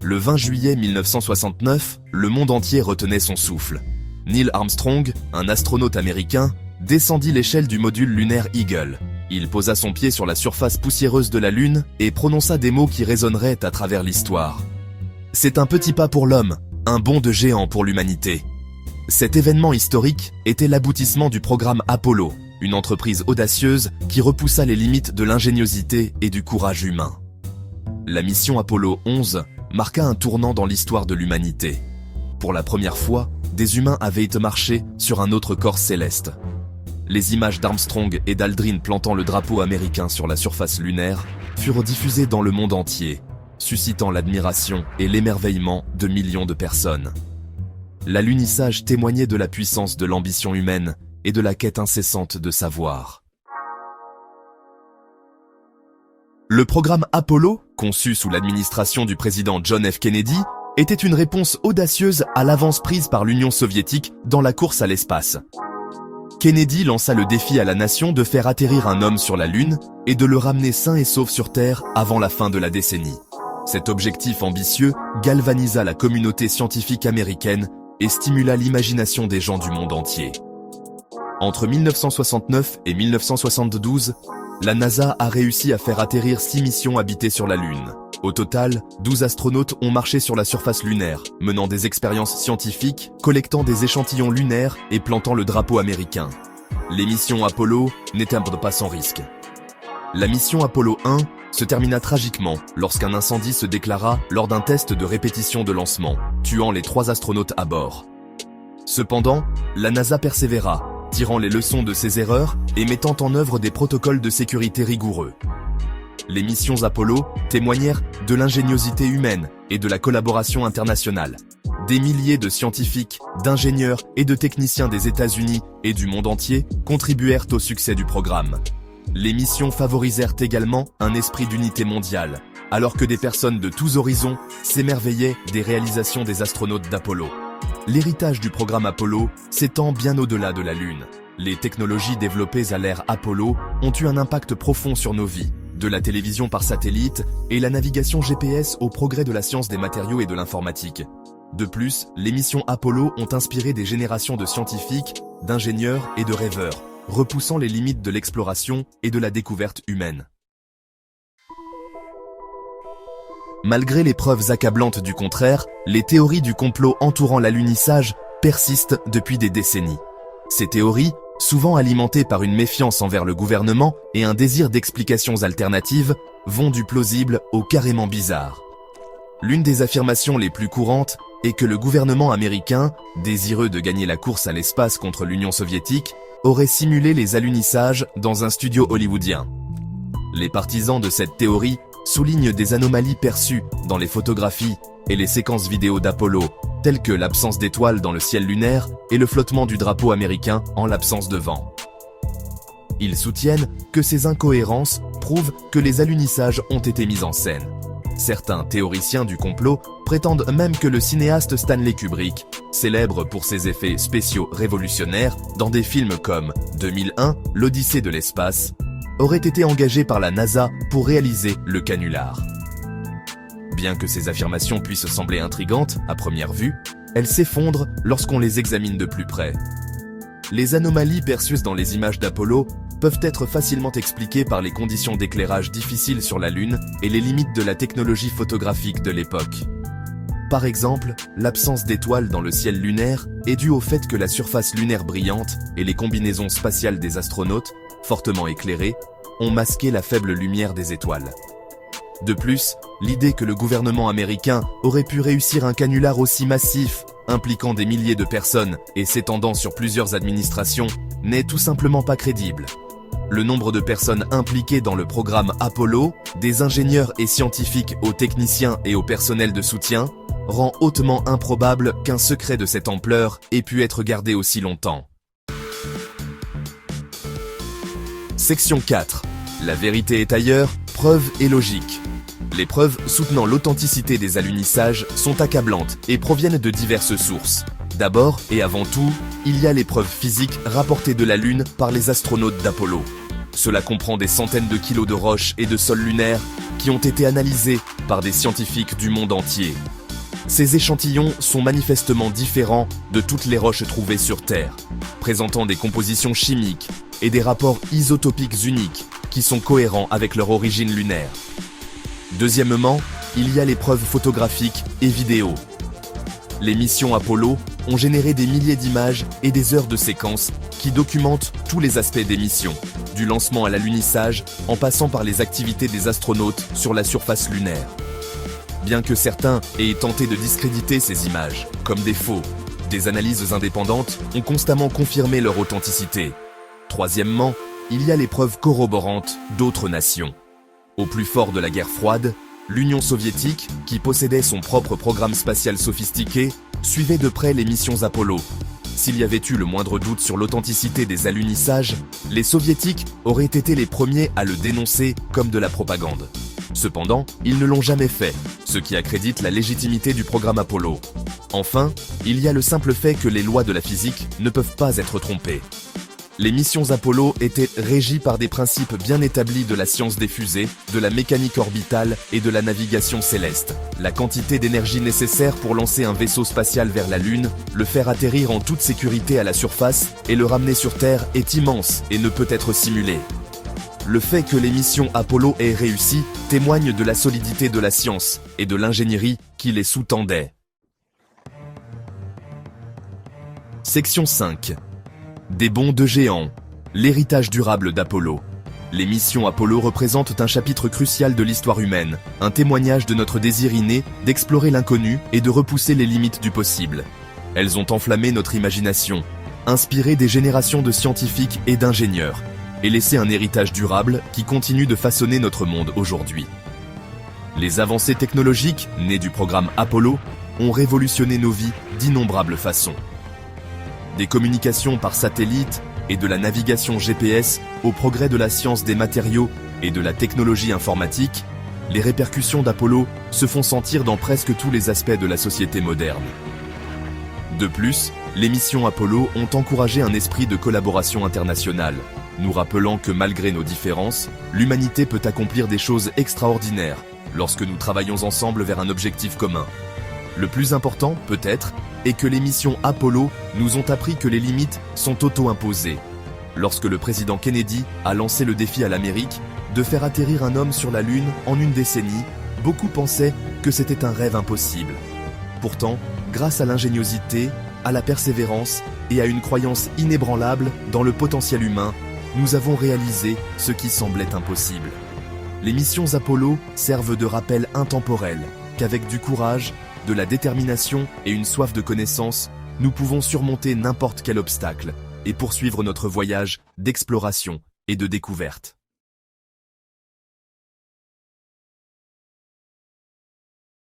Le 20 juillet 1969, le monde entier retenait son souffle. Neil Armstrong, un astronaute américain, descendit l'échelle du module lunaire Eagle. Il posa son pied sur la surface poussiéreuse de la Lune et prononça des mots qui résonneraient à travers l'histoire. C'est un petit pas pour l'homme, un bond de géant pour l'humanité. Cet événement historique était l'aboutissement du programme Apollo, une entreprise audacieuse qui repoussa les limites de l'ingéniosité et du courage humain. La mission Apollo 11 marqua un tournant dans l'histoire de l'humanité. Pour la première fois, des humains avaient marché sur un autre corps céleste. Les images d'Armstrong et d'Aldrin plantant le drapeau américain sur la surface lunaire furent diffusées dans le monde entier, suscitant l'admiration et l'émerveillement de millions de personnes. L'alunissage témoignait de la puissance de l'ambition humaine et de la quête incessante de savoir. Le programme Apollo, conçu sous l'administration du président John F. Kennedy, était une réponse audacieuse à l'avance prise par l'Union soviétique dans la course à l'espace. Kennedy lança le défi à la nation de faire atterrir un homme sur la Lune et de le ramener sain et sauf sur Terre avant la fin de la décennie. Cet objectif ambitieux galvanisa la communauté scientifique américaine et stimula l'imagination des gens du monde entier. Entre 1969 et 1972, la NASA a réussi à faire atterrir 6 missions habitées sur la Lune. Au total, 12 astronautes ont marché sur la surface lunaire, menant des expériences scientifiques, collectant des échantillons lunaires et plantant le drapeau américain. Les missions Apollo n'étaient pas sans risque. La mission Apollo 1 se termina tragiquement lorsqu'un incendie se déclara lors d'un test de répétition de lancement, tuant les 3 astronautes à bord. Cependant, la NASA persévéra, tirant les leçons de ses erreurs et mettant en œuvre des protocoles de sécurité rigoureux. Les missions Apollo témoignèrent de l'ingéniosité humaine et de la collaboration internationale. Des milliers de scientifiques, d'ingénieurs et de techniciens des États-Unis et du monde entier contribuèrent au succès du programme. Les missions favorisèrent également un esprit d'unité mondiale, alors que des personnes de tous horizons s'émerveillaient des réalisations des astronautes d'Apollo. L'héritage du programme Apollo s'étend bien au-delà de la Lune. Les technologies développées à l'ère Apollo ont eu un impact profond sur nos vies, de la télévision par satellite et la navigation GPS au progrès de la science des matériaux et de l'informatique. De plus, les missions Apollo ont inspiré des générations de scientifiques, d'ingénieurs et de rêveurs, repoussant les limites de l'exploration et de la découverte humaine. Malgré les preuves accablantes du contraire, les théories du complot entourant l'alunissage persistent depuis des décennies. Ces théories, souvent alimentées par une méfiance envers le gouvernement et un désir d'explications alternatives, vont du plausible au carrément bizarre. L'une des affirmations les plus courantes est que le gouvernement américain, désireux de gagner la course à l'espace contre l'Union soviétique, aurait simulé les alunissages dans un studio hollywoodien. Les partisans de cette théorie soulignent des anomalies perçues dans les photographies et les séquences vidéo d'Apollo, telles que l'absence d'étoiles dans le ciel lunaire et le flottement du drapeau américain en l'absence de vent. Ils soutiennent que ces incohérences prouvent que les alunissages ont été mis en scène. Certains théoriciens du complot prétendent même que le cinéaste Stanley Kubrick, célèbre pour ses effets spéciaux révolutionnaires dans des films comme 2001, l'Odyssée de l'espace, aurait été engagé par la NASA pour réaliser le canular. Bien que ces affirmations puissent sembler intrigantes à première vue, elles s'effondrent lorsqu'on les examine de plus près. Les anomalies perçues dans les images d'Apollo peuvent être facilement expliquées par les conditions d'éclairage difficiles sur la Lune et les limites de la technologie photographique de l'époque. Par exemple, l'absence d'étoiles dans le ciel lunaire est due au fait que la surface lunaire brillante et les combinaisons spatiales des astronautes, fortement éclairées, ont masqué la faible lumière des étoiles. De plus, l'idée que le gouvernement américain aurait pu réussir un canular aussi massif, impliquant des milliers de personnes et s'étendant sur plusieurs administrations, n'est tout simplement pas crédible. Le nombre de personnes impliquées dans le programme Apollo, des ingénieurs et scientifiques aux techniciens et au personnel de soutien, rend hautement improbable qu'un secret de cette ampleur ait pu être gardé aussi longtemps. Section 4. La vérité est ailleurs, preuves et logique. Les preuves soutenant l'authenticité des alunissages sont accablantes et proviennent de diverses sources. D'abord et avant tout, il y a les preuves physiques rapportées de la Lune par les astronautes d'Apollo. Cela comprend des centaines de kilos de roches et de sol lunaire qui ont été analysés par des scientifiques du monde entier. Ces échantillons sont manifestement différents de toutes les roches trouvées sur Terre, présentant des compositions chimiques et des rapports isotopiques uniques qui sont cohérents avec leur origine lunaire. Deuxièmement, il y a les preuves photographiques et vidéo. Les missions Apollo ont généré des milliers d'images et des heures de séquences qui documentent tous les aspects des missions, du lancement à l'alunissage en passant par les activités des astronautes sur la surface lunaire. Bien que certains aient tenté de discréditer ces images, comme des faux, des analyses indépendantes ont constamment confirmé leur authenticité. Troisièmement, il y a les preuves corroborantes d'autres nations. Au plus fort de la guerre froide, l'Union soviétique, qui possédait son propre programme spatial sophistiqué, suivait de près les missions Apollo. S'il y avait eu le moindre doute sur l'authenticité des alunissages, les soviétiques auraient été les premiers à le dénoncer comme de la propagande. Cependant, ils ne l'ont jamais fait, ce qui accrédite la légitimité du programme Apollo. Enfin, il y a le simple fait que les lois de la physique ne peuvent pas être trompées. Les missions Apollo étaient régies par des principes bien établis de la science des fusées, de la mécanique orbitale et de la navigation céleste. La quantité d'énergie nécessaire pour lancer un vaisseau spatial vers la Lune, le faire atterrir en toute sécurité à la surface et le ramener sur Terre est immense et ne peut être simulée. Le fait que les missions Apollo aient réussi témoigne de la solidité de la science et de l'ingénierie qui les sous-tendait. Section 5. Des bonds de géants. L'héritage durable d'Apollo. Les missions Apollo représentent un chapitre crucial de l'histoire humaine, un témoignage de notre désir inné d'explorer l'inconnu et de repousser les limites du possible. Elles ont enflammé notre imagination, inspiré des générations de scientifiques et d'ingénieurs, et laissé un héritage durable qui continue de façonner notre monde aujourd'hui. Les avancées technologiques, nées du programme Apollo, ont révolutionné nos vies d'innombrables façons. Des communications par satellite et de la navigation GPS au progrès de la science des matériaux et de la technologie informatique, les répercussions d'Apollo se font sentir dans presque tous les aspects de la société moderne. De plus, les missions Apollo ont encouragé un esprit de collaboration internationale, nous rappelant que malgré nos différences, l'humanité peut accomplir des choses extraordinaires lorsque nous travaillons ensemble vers un objectif commun. Le plus important, peut-être, est que les missions Apollo nous ont appris que les limites sont auto-imposées. Lorsque le président Kennedy a lancé le défi à l'Amérique de faire atterrir un homme sur la Lune en une décennie, beaucoup pensaient que c'était un rêve impossible. Pourtant, grâce à l'ingéniosité, à la persévérance et à une croyance inébranlable dans le potentiel humain, nous avons réalisé ce qui semblait impossible. Les missions Apollo servent de rappel intemporel qu'avec du courage, de la détermination et une soif de connaissance, nous pouvons surmonter n'importe quel obstacle et poursuivre notre voyage d'exploration et de découverte.